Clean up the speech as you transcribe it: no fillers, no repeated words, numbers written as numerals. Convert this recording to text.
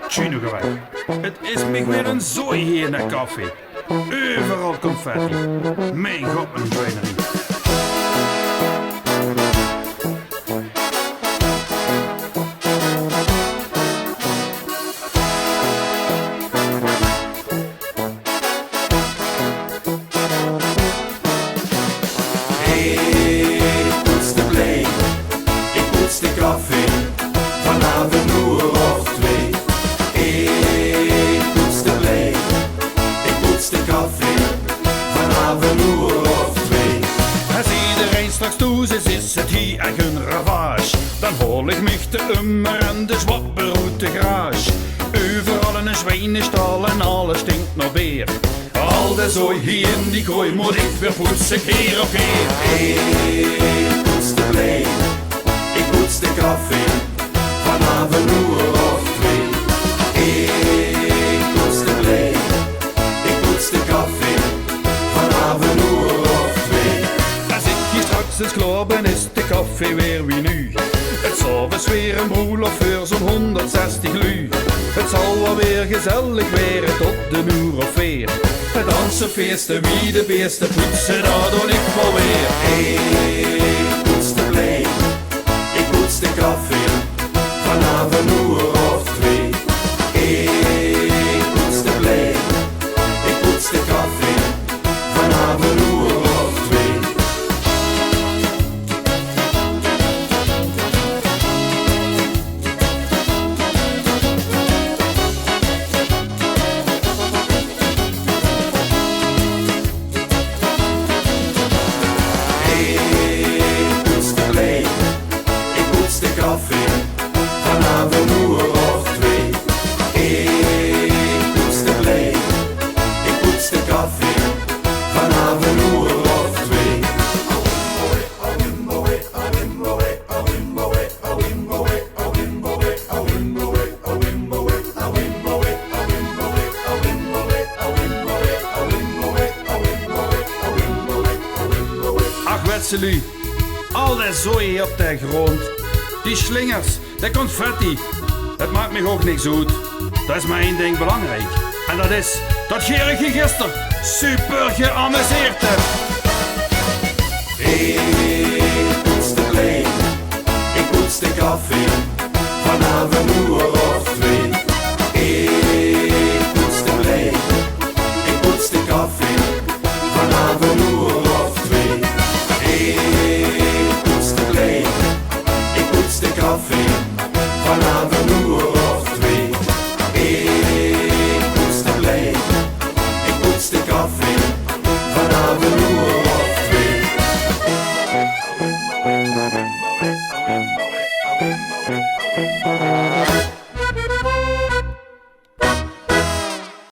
Tjino geweg. Het is me weer een zooi hier in de koffie. Overal confetti. Mijn god, mijn joinerie. Ik poets de blij, ik poets de koffie, vanavond een uur of twee. Ik poets de blij, ik poets de koffie, vanavond een uur of twee. Als iedereen straks toe is het hier echt een ravage. Dan hoor ik mich te ummer en de zwapper uit de garage. Overal een zwijnenstal en alles stinkt naar beer. Al de zooi hier in die kooi moet ik weer poetsen keer op keer. Ik poets de blij, ik poets de koffie, vanavond een uur of twee. Ik poets de blij, ik poets de koffie, vanavond een uur of twee. Als ik hier straks eens klaar ben is de koffie weer wie nu. Het s'avonds weer een boel of voor zo'n 160 lu. Het zal wel weer gezellig weer tot de uur of veer. Het dansen feesten wie de beste poetsen, dat doe ik wel weer. Ik poets de blij, ik poets de koffie, vanavond een uur of twee. Ik poets de blij, ik poets de koffie, vanavond een uur of twee. Ik poets de blij, ik poets de koffie, vanavond een uur of twee. Ik poets de blij, ik poets de koffie, vanavond een uur of twee. Ach wetselu, al dat zooi op de grond. Die slingers, de confetti, het maakt me ook niks uit. Dat is maar één ding belangrijk. En dat is dat Gerrit gisteren super geamuseerd heb. Ik poets de blij, ik poets de koffie, vanavond een uur of twee. Ik poets de blij, ik poets de koffie, vanavond een uur of twee. Ik poets de blij, ik poets de koffie, vanavond een